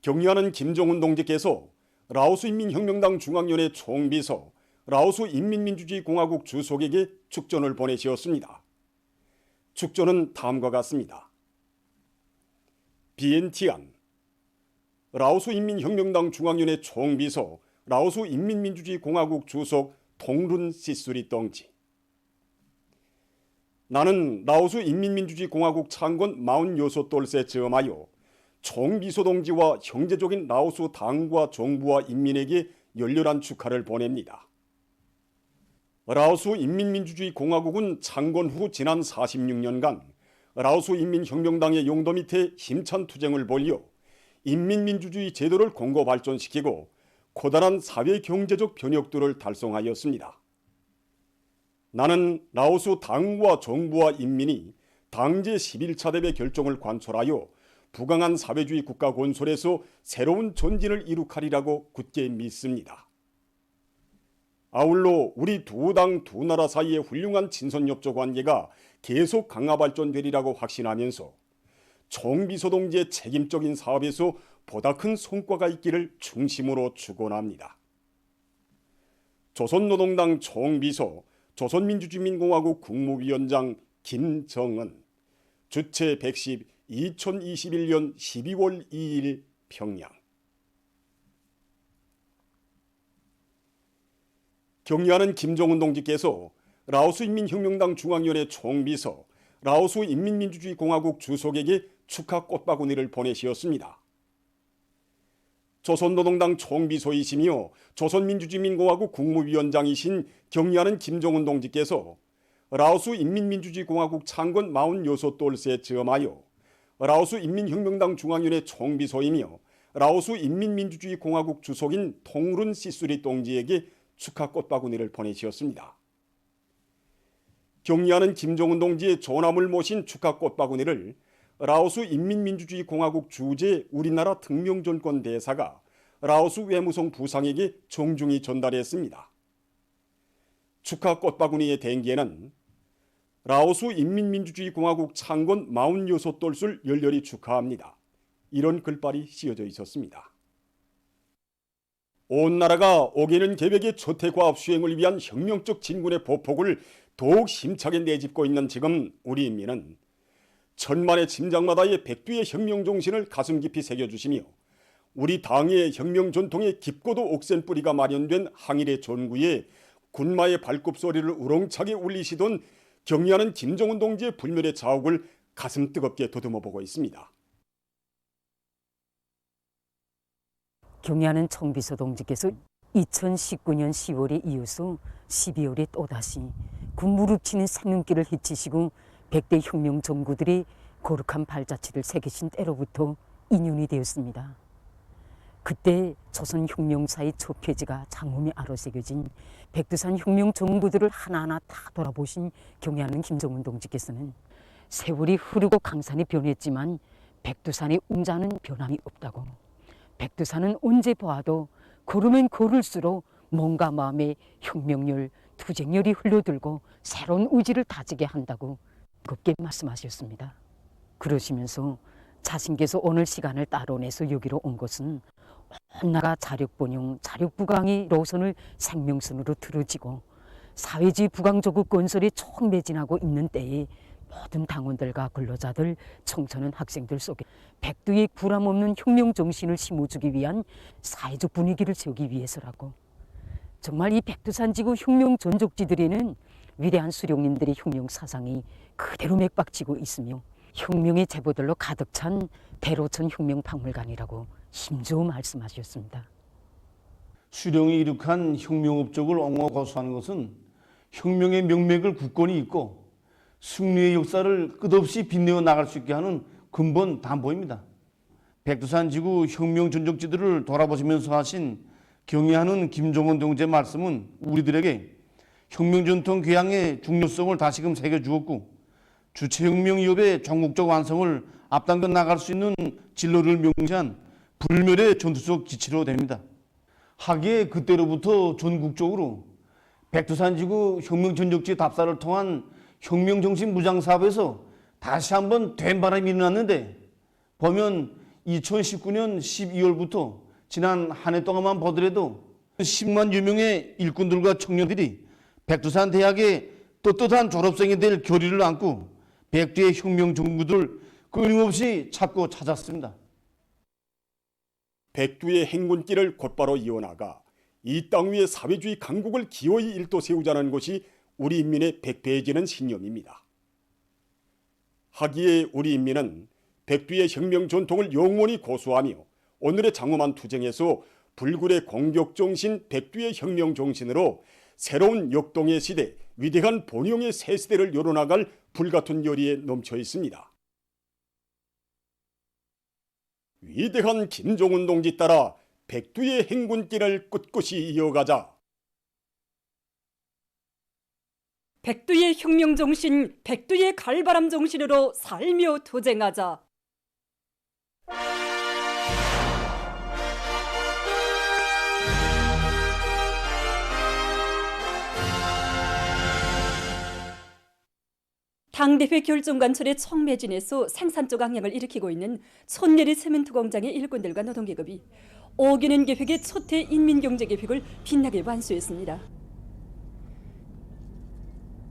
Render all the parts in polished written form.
경의하는 김정은 동지께서 라오스 인민혁명당 중앙위원회 총비서, 라오스 인민민주주의공화국 주석에게 축전을 보내시었습니다. 축전은 다음과 같습니다. 비엔티안 라오스 인민혁명당 중앙위원회 총비서, 라오스 인민민주주의공화국 주석 통룬 시수리 동지. 나는 라오스 인민민주주의공화국 창건 46돌세 즈음하여 총비서 동지와 형제적인 라오스 당과 정부와 인민에게 열렬한 축하를 보냅니다. 라오스 인민민주주의공화국은 창건 후 지난 46년간 라오스 인민혁명당의 용도 밑에 힘찬 투쟁을 벌여 인민민주주의 제도를 공고 발전시키고 커다란 사회경제적 변혁들을 달성하였습니다. 나는 라오스 당과 정부와 인민이 당제 11차 대회 결정을 관철하여 부강한 사회주의 국가 건설에서 새로운 전진을 이룩하리라고 굳게 믿습니다. 아울러 우리 두 당 두 나라 사이의 훌륭한 친선협조 관계가 계속 강화 발전되리라고 확신하면서 총비서 동지의 책임적인 사업에서 보다 큰 성과가 있기를 중심으로 축원합니다. 조선노동당 총비서, 조선민주주의민공화국 국무위원장 김정은. 주체 110 2021년 12월 2일 평양. 경의하는 김정은 동지께서 라오스 인민혁명당 중앙위원회 총비서, 라오스 인민민주주의공화국 주석에게 축하 꽃바구니를 보내시었습니다. 조선노동당 총비서이시며 조선민주주의민공화국 국무위원장이신 경의하는 김정은 동지께서 라오스 인민민주주의공화국 창건 46돌세 즈음하여 라오스 인민혁명당 중앙위원회 총비서이며 라오스 인민민주주의공화국 주석인 통룬 시수리 동지에게 축하 꽃바구니를 보내시었습니다. 경의하는 김정은 동지의 존함을 모신 축하 꽃바구니를 라오스 인민민주주의공화국 주재 우리나라 특명전권 대사가 라오스 외무성 부상에게 정중히 전달했습니다. 축하 꽃바구니의 대기에는 라오스 인민민주주의공화국 창건 46돌수를 열렬히 축하합니다. 이런 글발이 씌어져 있었습니다. 온 나라가 오게는 계획의 초태과업 수행을 위한 혁명적 진군의 보폭을 더욱 힘차게 내짚고 있는 지금 우리 인민은 천만의 침장마다의 백두의 혁명 정신을 가슴 깊이 새겨주시며 우리 당의 혁명 전통에 깊고도 억센 뿌리가 마련된 항일의 전구에 군마의 발굽소리를 우렁차게 울리시던 경의하는 김정은 동지의 불멸의 자욱을 가슴 뜨겁게 더듬어보고 있습니다. 경의하는 총비서 동지께서 2019년 10월에 이어서 12월에 또다시 군 무릎치는 생명길을 헤치시고 100대 혁명 정구들이 거룩한 발자취를 새기신 때로부터 인연이 되었습니다. 그때 조선혁명사의 첫 페이지가 장엄히 아로새겨진 백두산 혁명 정부들을 하나하나 다 돌아보신 경의하는 김정은 동지께서는 세월이 흐르고 강산이 변했지만 백두산의 웅자는 변함이 없다고, 백두산은 언제 보아도 걸으면 걸을수록 몸과 마음에 혁명열, 투쟁열이 흘러들고 새로운 의지를 다지게 한다고 곱게 말씀하셨습니다. 그러시면서 자신께서 오늘 시간을 따로내서 여기로 온 것은 온 나라 자력번영, 자력부강의 노선을 생명선으로 들어지고 사회주의 부강조국 건설에 총매진하고 있는 때에 모든 당원들과 근로자들, 청소년 학생들 속에 백두의 불함없는 혁명 정신을 심어주기 위한 사회적 분위기를 세우기 위해서라고. 정말 이 백두산 지구 혁명 전족지들에는 위대한 수령님들의 혁명 사상이 그대로 맥박치고 있으며 혁명의 제보들로 가득 찬 대로천 혁명박물관이라고 힘주어 말씀하셨습니다. 수령이 이룩한 혁명업적을 옹호고수하는 것은 혁명의 명맥을 굳건히 잇고 승리의 역사를 끝없이 빛내어 나갈 수 있게 하는 근본 담보입니다. 백두산 지구 혁명 전적지들을 돌아보시면서 하신 경의하는 김정은 동지의 말씀은 우리들에게 혁명 전통 교양의 중요성을 다시금 새겨주었고 주체혁명위협의 전국적 완성을 앞당겨 나갈 수 있는 진로를 명시한 불멸의 전투적 기치로 됩니다. 하기에 그때로부터 전국적으로 백두산 지구 혁명 전적지 답사를 통한 혁명정신 무장사업에서 다시 한번 된 바람이 일어났는데 보면 2019년 12월부터 지난 한 해 동안만 보더라도 10만 유명의 일꾼들과 청년들이 백두산 대학의 떳떳한 졸업생이 될 교리를 안고 백두의 혁명 종구들을 끊임없이 찾고 찾았습니다. 백두의 행군길을 곧바로 이어나가 이 땅 위에 사회주의 강국을 기어이 일도세우자는 것이 우리 인민의 백배해지는 신념입니다. 하기에 우리 인민은 백두의 혁명 전통을 영원히 고수하며 오늘의 장엄한 투쟁에서 불굴의 공격정신 백두의 혁명 정신으로 새로운 역동의 시대, 위대한 본영의 새 시대를 열어나갈 불같은 열의에 넘쳐 있습니다. 위대한 김정은 동지 따라 백두의 행군길을 꿋꿋이 이어가자. 백두의 혁명 정신, 백두의 갈바람 정신으로 살며 도쟁하자. 당대회 결정관철의 청매진에서 생산 쪽 악량을 일으키고 있는 촌내리 세멘트 공장의 일꾼들과 노동계급이 5개년 계획의 초태 인민경제계획을 빛나게 완수했습니다.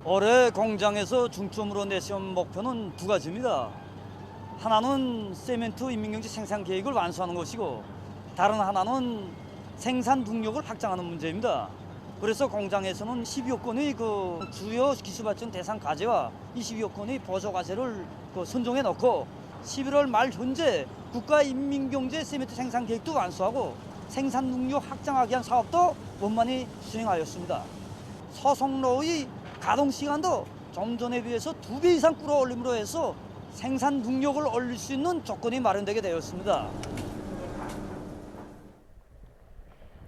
올해 공장에서 중점으로 내세운 목표는 두 가지입니다. 하나는 세멘트 인민경제 생산 계획을 완수하는 것이고 다른 하나는 생산 능력을 확장하는 문제입니다. 그래서 공장에서는 12억 건의 주요 기술발전 대상 과제와 22억 건의 보조 과제를 선정해 놓고 11월 말 현재 국가인민경제 세멘트 생산 계획도 완수하고 생산 능력 확장하기 위한 사업도 원만히 수행하였습니다. 소속로의 가동 시간도 좀 전에 비해서 2배 이상 끌어올림으로 해서 생산 능력을 올릴 수 있는 조건이 마련되게 되었습니다.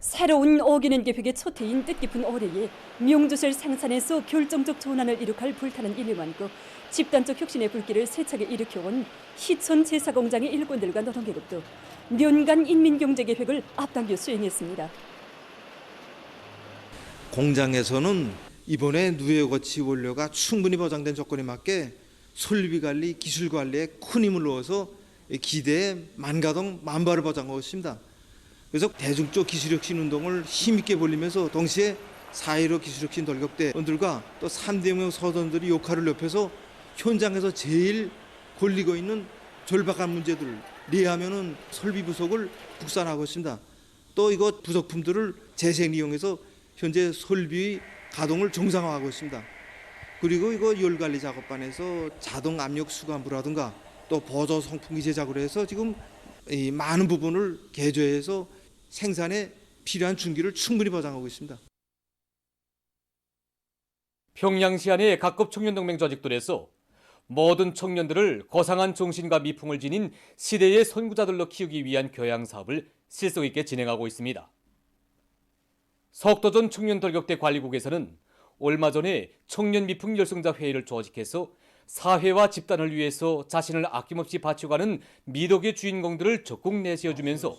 새로운 5개년 계획의 초태인 뜻깊은 올해에 명주설 생산에서 결정적 전환을 이룩할 불타는 일념 안고 집단적 혁신의 불길을 세차게 일으켜온 희천 제사공장의 일꾼들과 노동계급도 년간 인민경제계획을 앞당겨 수행했습니다. 공장에서는 이번에 누에거치 원료가 충분히 보장된 조건에 맞게 설비관리, 기술관리에 큰 힘을 넣어서 기대에 만가동 만발을 보장하고 있습니다. 그래서 대중적 기술혁신 운동을 힘있게 벌리면서 동시에 4.15 기술혁신 돌격대원들과 또 3대혁명 서원들이 역할을 높여서 현장에서 제일 걸리고 있는 절박한 문제들을 이해하면은 설비 부속을 국산하고 있습니다. 또 이거 부속품들을 재생 이용해서 현재 설비 가동을 정상화하고 있습니다. 그리고 이거 열관리 작업반에서 자동 압력 수감부라든가 또 보조 송풍기 제작으로 해서 지금 이 많은 부분을 개조해서 생산에 필요한 준기를 충분히 보장하고 있습니다. 평양시 안의 각급 청년동맹 조직들에서 모든 청년들을 거상한 정신과 미풍을 지닌 시대의 선구자들로 키우기 위한 교양 사업을 실속 있게 진행하고 있습니다. 석도전 청년돌격대 관리국에서는 얼마 전에 청년 미풍 열성자 회의를 조직해서 사회와 집단을 위해서 자신을 아낌없이 바쳐가는 미덕의 주인공들을 적극 내세워주면서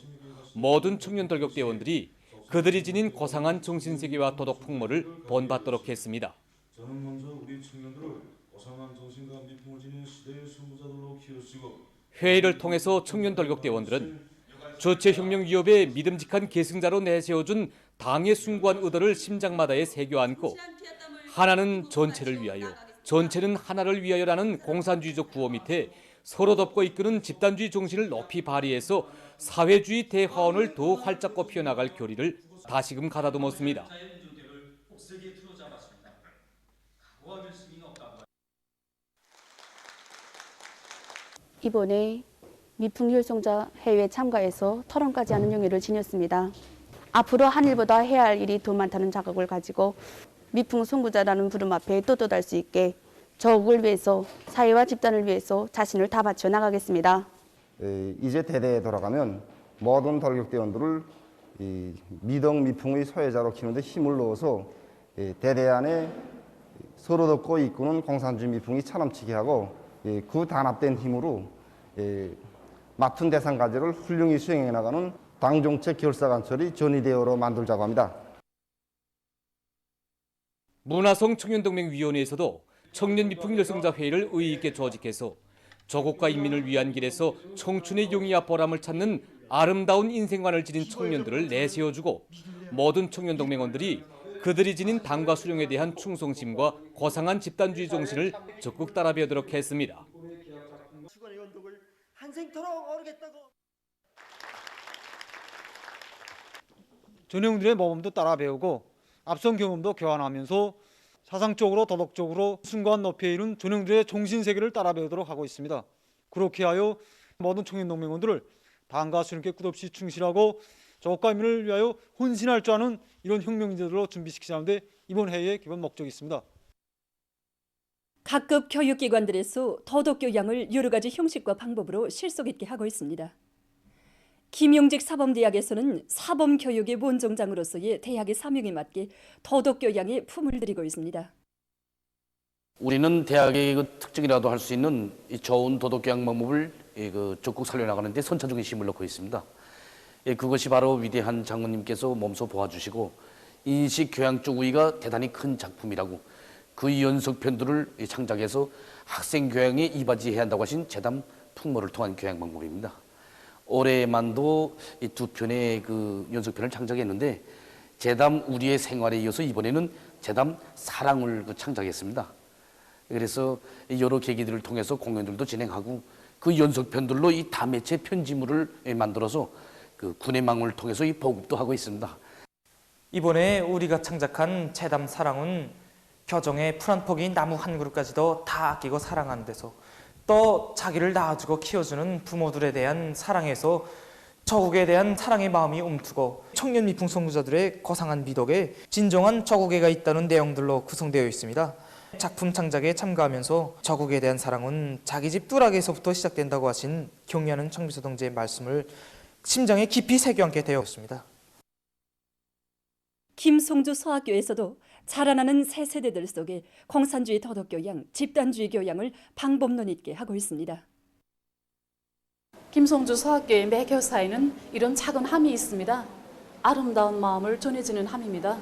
모든 청년돌격대원들이 그들이 지닌 고상한 정신세계와 도덕 풍모를 본받도록 했습니다. 저는 먼저 우리 청년들을 고상한 정신과 미풍을 지닌 시대의 선구자들로 키우시고 회의를 통해서 청년돌격대원들은 주체혁명위협의 믿음직한 계승자로 내세워준 당의 숭고한 의도를 심장마다에 새겨 안고 하나는 전체를 위하여, 전체는 하나를 위하여라는 공산주의적 구호 밑에 서로 덮고 이끄는 집단주의 정신을 높이 발휘해서 사회주의 대화원을 더욱 활짝 피워나갈 교리를 다시금 가다듬었습니다. 이번에 미풍열성자 회의에 참가해서 토론까지 하는 영예를 지녔습니다. 앞으로 한 일보다 해야 할 일이 더 많다는 자각을 가지고 미풍 선구자라는 부름 앞에 떳떳할 수 있게 저국을 위해서, 사회와 집단을 위해서 자신을 다 바쳐 나가겠습니다. 이제 대대에 돌아가면 모든 돌격대원들을 미덕 미풍의 소외자로 키우는 데 힘을 넣어서 대대 안에 서로 덮고 이끄는 공산주의 미풍이 차넘치게 하고 그 단합된 힘으로 맡은 대상 과제를 훌륭히 수행해 나가는 당정책 결사관철이 전의대어로 만들자고 합니다. 문화성 청년동맹위원회에서도 청년 미풍 열성자 회의를 의의 있게 조직해서 조국과 인민을 위한 길에서 청춘의 용의와 보람을 찾는 아름다운 인생관을 지닌 청년들을 내세워주고 모든 청년 동맹원들이 그들이 지닌 당과 수령에 대한 충성심과 고상한 집단주의 정신을 적극 따라 배우도록 했습니다. 전형들의 모범도 따라 배우고 앞선 경험도 교환하면서 사상적으로 도덕적으로 순고한 높이에 이른 전형들의 정신세계를 따라 배우도록 하고 있습니다. 그렇게 하여 모든 청년동맹원들을 당과 수령께 끝없이 충실하고 조국과 인민을 위하여 헌신할 줄 아는 이런 혁명인들로 준비시키자는 데 이번 회의의 기본 목적이 있습니다. 각급 교육기관들에서 도덕교양을 여러 가지 형식과 방법으로 실속 있게 하고 있습니다. 김용직 사범대학에서는 사범교육의 원정장으로서의 대학의 사명에 맞게 도덕교양에 품을 들이고 있습니다. 우리는 대학의 특징이라도 할 수 있는 이 좋은 도덕교양 방법을 적극 살려나가는 데 선차적인 힘을 넣고 있습니다. 그것이 바로 위대한 장로님께서 몸소 보아주시고 인식교양적 우위가 대단히 큰 작품이라고 그 연속편들을 창작해서 학생 교양에 이바지해야 한다고 하신 재단 풍모를 통한 교양 방법입니다. 올해만도 이 두 편의 그 연속편을 창작했는데 재담 우리의 생활에 이어서 이번에는 재담 사랑을 창작했습니다. 그래서 여러 계기들을 통해서 공연들도 진행하고 그 연속편들로 이 다매체 편지물을 만들어서 그 군의 망을 통해서 이 보급도 하고 있습니다. 이번에 우리가 창작한 재담 사랑은 교정의 풀 한 폭이 나무 한 그루까지도 다 아끼고 사랑하는 데서 또 자기를 낳아주고 키워주는 부모들에 대한 사랑에서 조국에 대한 사랑의 마음이 움트고 청년 미풍 선구자들의 고상한 미덕에 진정한 조국애가 있다는 내용들로 구성되어 있습니다. 작품 창작에 참가하면서 조국에 대한 사랑은 자기 집 뚜락에서부터 시작된다고 하신 경리하는 청비서 동지의 말씀을 심장에 깊이 새겨앉게 되었습니다. 김송주 서학교에서도 자라나는 새 세대들 속에 공산주의 도덕교양, 집단주의 교양을 방법론 있게 하고 있습니다. 김송주 서학교의 매 교사에는 이런 작은 함이 있습니다. 아름다운 마음을 전해주는 함입니다.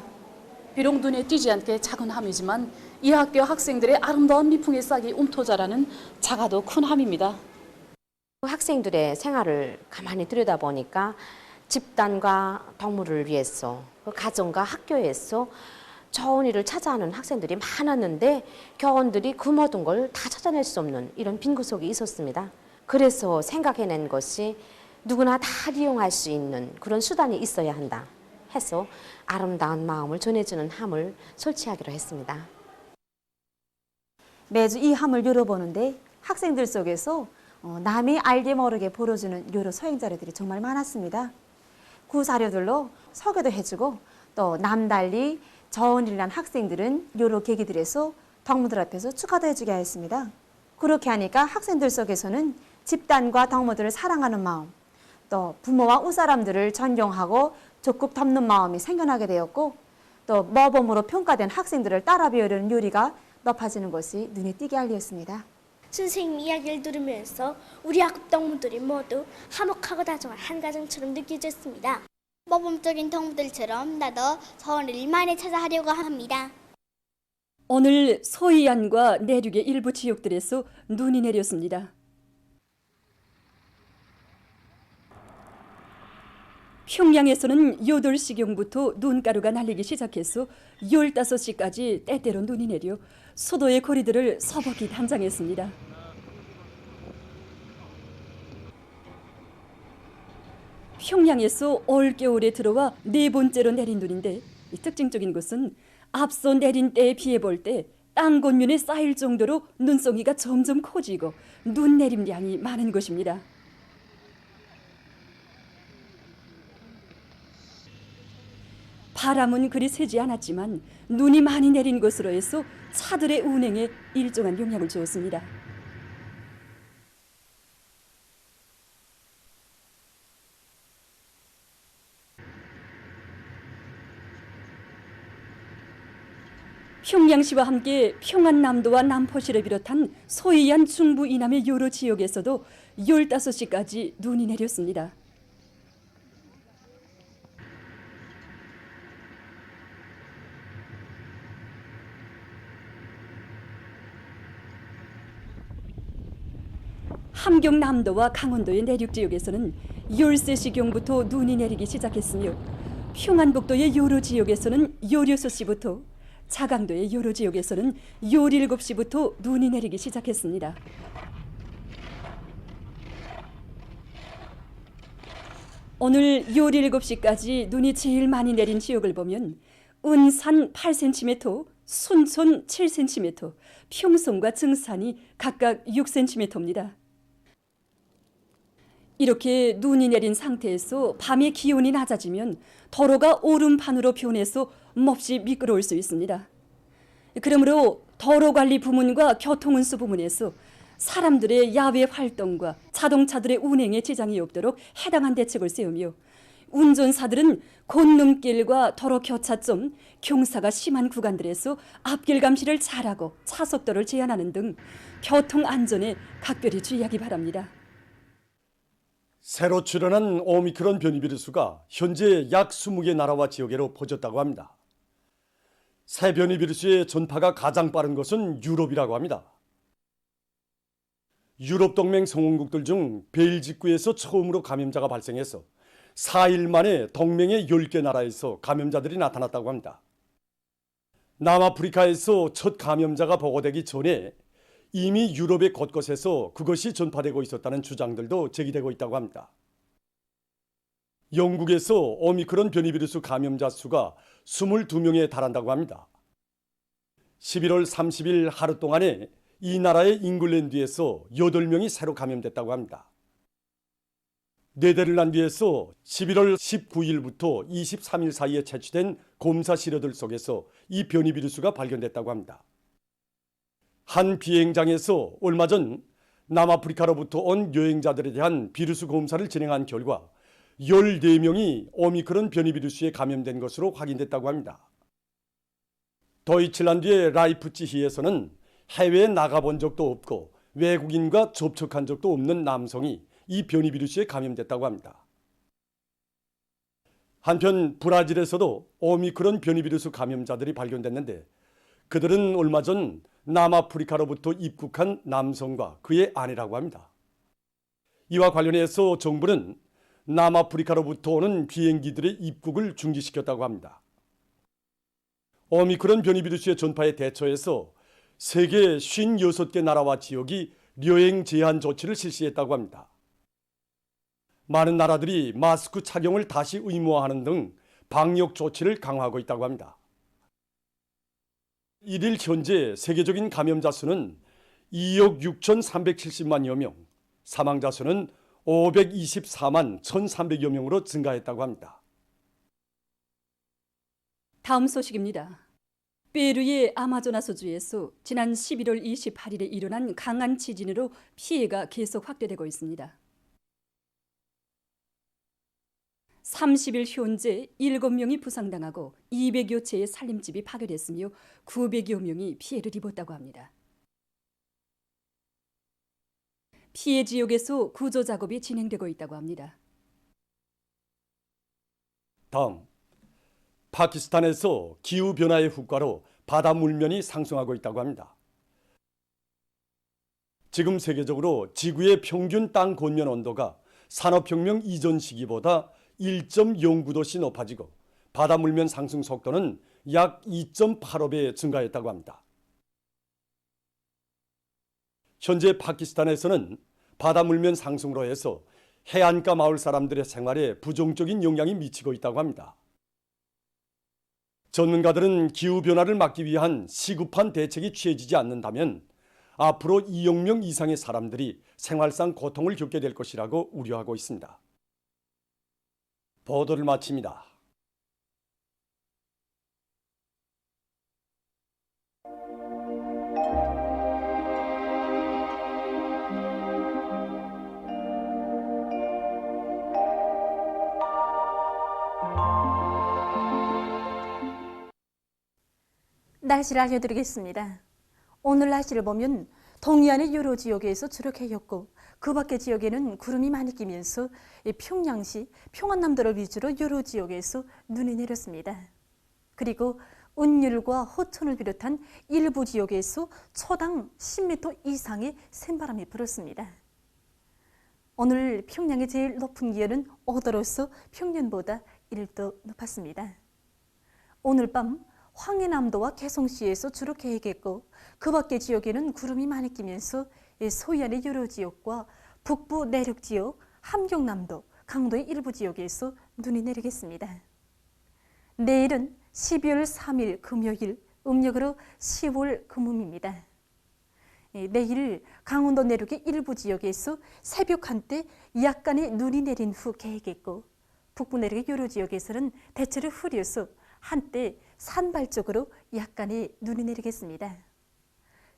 비록 눈에 띄지 않게 작은 함이지만 이 학교 학생들의 아름다운 미풍의 싹이 움터자라는 작아도 큰 함입니다. 학생들의 생활을 가만히 들여다보니까 집단과 동물을 위해서 가정과 학교에서 좋은 일을 찾아하는 학생들이 많았는데 교원들이 그 모든 걸 다 찾아낼 수 없는 이런 빈 구석이 있었습니다. 그래서 생각해낸 것이 누구나 다 이용할 수 있는 그런 수단이 있어야 한다 해서 아름다운 마음을 전해주는 함을 설치하기로 했습니다. 매주 이 함을 열어보는데 학생들 속에서 남이 알게 모르게 벌어지는 여러 소행자리들이 정말 많았습니다. 그 자료들로 소개도 해주고 또 남달리 좋은 일을 한 학생들은 여러 계기들에서 동무들 앞에서 축하도 해주게 하였습니다. 그렇게 하니까 학생들 속에서는 집단과 동무들을 사랑하는 마음, 또 부모와 웃사람들을 존경하고 적극 돕는 마음이 생겨나게 되었고 또 모범으로 평가된 학생들을 따라 배우려는 요리가 높아지는 것이 눈에 띄게 알렸습니다. 선생님 이야기를 들으면서 우리 학급 동무들이 모두 화목하고 다정한 한 가정처럼 느껴졌습니다. 모범적인 동무들처럼 나도 좋은 일 많이 찾아 하려고 합니다. 오늘 소이안과 내륙의 일부 지역들에서 눈이 내렸습니다. 평양에서는 8시경부터 눈가루가 날리기 시작해서 15시까지 때때로 눈이 내려 수도의 거리들을 서먹히 담장했습니다. 평양에서 올겨울에 들어와 4번째로 내린 눈인데 특징적인 것은 앞서 내린 때에 비해 볼 때 땅 곤면에 쌓일 정도로 눈송이가 점점 커지고 눈 내림량이 많은 것입니다. 바람은 그리 세지 않았지만 눈이 많이 내린 것으로 해서 차들의 운행에 일정한 영향을 주었습니다. 평양시와 함께 평안남도와 남포시를 비롯한 소이안 중부 이남의 여러 지역에서도 15시까지 눈이 내렸습니다. 함경남도와 강원도의 내륙 지역에서는 13시경부터 눈이 내리기 시작했으며 평안북도의 여러 지역에서는 16시부터, 자강도의 여러 지역에서는 17시부터 눈이 내리기 시작했습니다. 오늘 17시까지 눈이 제일 많이 내린 지역을 보면 은산 8cm, 순천 7cm, 평성과 증산이 각각 6cm입니다. 이렇게 눈이 내린 상태에서 밤에 기온이 낮아지면 도로가 얼음판으로 변해서 몹시 미끄러울 수 있습니다. 그러므로 도로관리 부문과 교통운수 부문에서 사람들의 야외 활동과 자동차들의 운행에 지장이 없도록 해당한 대책을 세우며 운전사들은 곤눈길과 도로 교차점, 경사가 심한 구간들에서 앞길 감시를 잘하고 차속도를 제한하는 등 교통 안전에 각별히 주의하기 바랍니다. 새로 출현한 오미크론 변이 비루스가 현재 약 20개 나라와 지역으로 퍼졌다고 합니다. 새 변이 비루스의 전파가 가장 빠른 것은 유럽이라고 합니다. 유럽 동맹 성원국들 중 벨기에에서 처음으로 감염자가 발생해서 4일 만에 동맹의 10개 나라에서 감염자들이 나타났다고 합니다. 남아프리카에서 첫 감염자가 보고되기 전에 이미 유럽의 곳곳에서 그것이 전파되고 있었다는 주장들도 제기되고 있다고 합니다. 영국에서 오미크론 변이 비루스 감염자 수가 22명에 달한다고 합니다. 11월 30일 하루 동안에 이 나라의 잉글랜드에서 8명이 새로 감염됐다고 합니다. 네덜란드에서 11월 19일부터 23일 사이에 채취된 검사 시료들 속에서 이 변이 비루스가 발견됐다고 합니다. 한 비행장에서 얼마 전 남아프리카로부터 온 여행자들에 대한 비루스 검사를 진행한 결과 14명이 오미크론 변이 비루스에 감염된 것으로 확인됐다고 합니다. 도이칠란드의 라이프치히에서는 해외에 나가본 적도 없고 외국인과 접촉한 적도 없는 남성이 이 변이 비루스에 감염됐다고 합니다. 한편 브라질에서도 오미크론 변이 비루스 감염자들이 발견됐는데 그들은 얼마 전 남아프리카로부터 입국한 남성과 그의 아내라고 합니다. 이와 관련해서 정부는 남아프리카로부터 오는 비행기들의 입국을 중지시켰다고 합니다. 오미크론 변이 비루스의 전파에 대처해서 세계 56개 나라와 지역이 여행 제한 조치를 실시했다고 합니다. 많은 나라들이 마스크 착용을 다시 의무화하는 등 방역 조치를 강화하고 있다고 합니다. 1일 현재 세계적인 감염자 수는 2억 6,370만여 명, 사망자 수는 524만 1,300여 명으로 증가했다고 합니다. 다음 소식입니다. 페루의 아마조나스주에서 지난 11월 28일에 일어난 강한 지진으로 피해가 계속 확대되고 있습니다. 30일 현재 7명이 부상당하고 200여 채의 살림집이 파괴됐으며 900여 명이 피해를 입었다고 합니다. 피해 지역에서 구조 작업이 진행되고 있다고 합니다. 다음, 파키스탄에서 기후변화의 후과로 바다 물면이 상승하고 있다고 합니다. 지금 세계적으로 지구의 평균 땅 권면 온도가 산업혁명 이전 시기보다 1.09도씩 높아지고 바다 물면 상승 속도는 약 2.85배 증가했다고 합니다. 현재 파키스탄에서는 바다 물면 상승으로 해서 해안가 마을 사람들의 생활에 부정적인 영향이 미치고 있다고 합니다. 전문가들은 기후변화를 막기 위한 시급한 대책이 취해지지 않는다면 앞으로 2억 명 이상의 사람들이 생활상 고통을 겪게 될 것이라고 우려하고 있습니다. 보도를 마칩니다. 날씨를 알려드리겠습니다. 오늘 날씨를 보면 동해안의 여러 지역에서 주로 개겼고 그 밖의 지역에는 구름이 많이 끼면서 평양시, 평안남도를 위주로 여러 지역에서 눈이 내렸습니다. 그리고 운율과 호천을 비롯한 일부 지역에서 초당 10m 이상의 샘바람이 불었습니다. 오늘 평양의 제일 높은 기온은 5도로서 평년보다 1도 높았습니다. 오늘 밤 황해남도와 개성시에서 주로 개겠고 그 밖의 지역에는 구름이 많이 끼면서 소해안의 여러 지역과 북부 내륙 지역, 함경남도, 강도의 일부 지역에서 눈이 내리겠습니다. 내일은 12월 3일 금요일, 음력으로 10월 금음입니다. 내일 강원도 내륙의 일부 지역에서 새벽 한때 약간의 눈이 내린 후 개겠고 북부 내륙의 여러 지역에서는 대체로 흐려서 한때 산발적으로 약간의 눈이 내리겠습니다.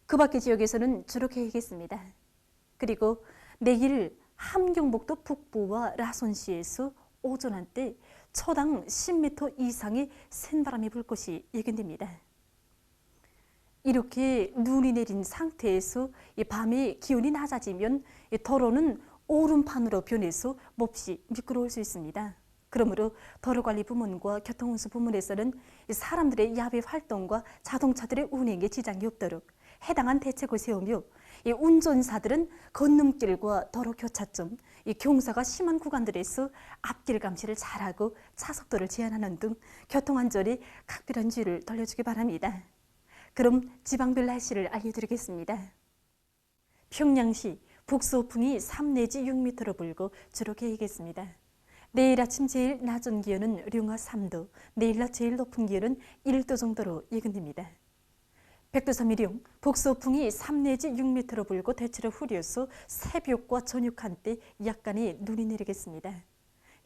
그 밖의 지역에서는 주로 개겠습니다. 그리고 내일 함경북도 북부와 라손시에서 오전 한때 초당 10m 이상의 센바람이 불 것이 예견됩니다. 이렇게 눈이 내린 상태에서 밤에 기온이 낮아지면 도로는 오름판으로 변해서 몹시 미끄러울 수 있습니다. 그러므로 도로관리부문과 교통운수 부문에서는 사람들의 야외 활동과 자동차들의 운행에 지장이 없도록 해당한 대책을 세우며 운전사들은 건너길과 도로 교차점, 경사가 심한 구간들에서 앞길 감시를 잘하고 차속도를 제한하는 등 교통안전에 각별한 주의를 돌려주기 바랍니다. 그럼 지방별 날씨를 알려드리겠습니다. 평양시 북서풍이 3 내지 6m로 불고 주로 개이겠습니다. 내일 아침 제일 낮은 기온은 령화 3도, 내일 낮 제일 높은 기온은 1도 정도로 예견됩니다. 백두산미령 북서풍이 3 내지 6m로 불고 대체로 흐려서 새벽과 저녁 한때 약간의 눈이 내리겠습니다.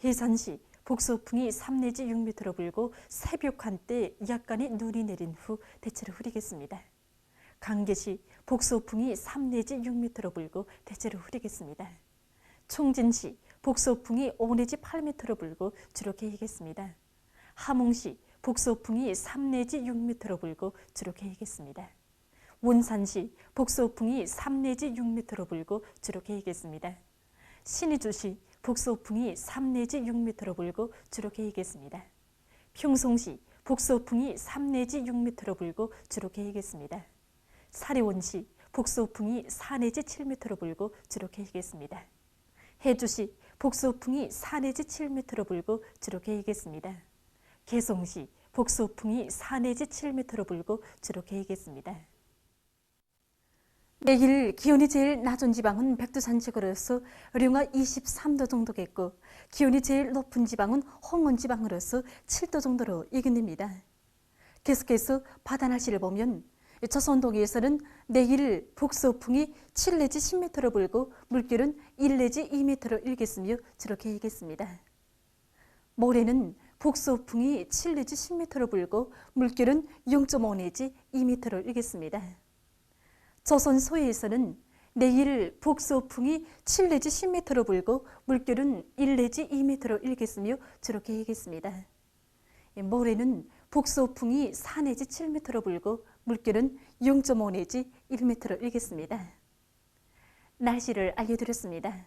해산시 북서풍이 3 내지 6m로 불고 새벽 한때 약간의 눈이 내린 후 대체로 흐리겠습니다. 강계시 북서풍이 3 내지 6m로 불고 대체로 흐리겠습니다. 총진시 북서풍이 5 내지 8m로 불고 주로 개이겠습니다. 함흥시 북서풍이 3 내지 6m로 불고 주로 개이겠습니다. 원산시 북서풍이 3 내지 6m로 불고 주로 개이겠습니다. 신의주시 북서풍이 3 내지 6m로 불고 주로 개이겠습니다. 평송시 북서풍이 3 내지 6m로 불고 주로 개이겠습니다. 사리원시 북서풍이 4 내지 7m로 불고 주로 개이겠습니다. 해주시 북서풍이 4 내지 7m로 불고 주로 개이겠습니다. 개성시 북서풍이 4 내지 7m로 불고 주로 개이겠습니다. 내일 기온이 제일 낮은 지방은 백두산 지역으로서 령화 23도 정도겠고 기온이 제일 높은 지방은 홍원 지방으로서 7도 정도로 예견됩니다. 계속해서 바다 날씨를 보면 조선동해에서는 내일 북서풍이 7 내지 10m로 불고 물결은 1 내지 2m로 일겠으며 주로 개이겠습니다. 모레는 북서풍이 7 내지 10m로 불고 물결은 0.5 내지 2m로 일겠습니다. 조선 소해에서는 내일 북서풍이 7 내지 10m로 불고 물결은 1 내지 2m로 일겠으며 주로 개이겠습니다. 모레는 북서풍이 4 내지 7m로 불고 물결은 0.5 내지 1m로 일겠습니다. 날씨를 알려드렸습니다.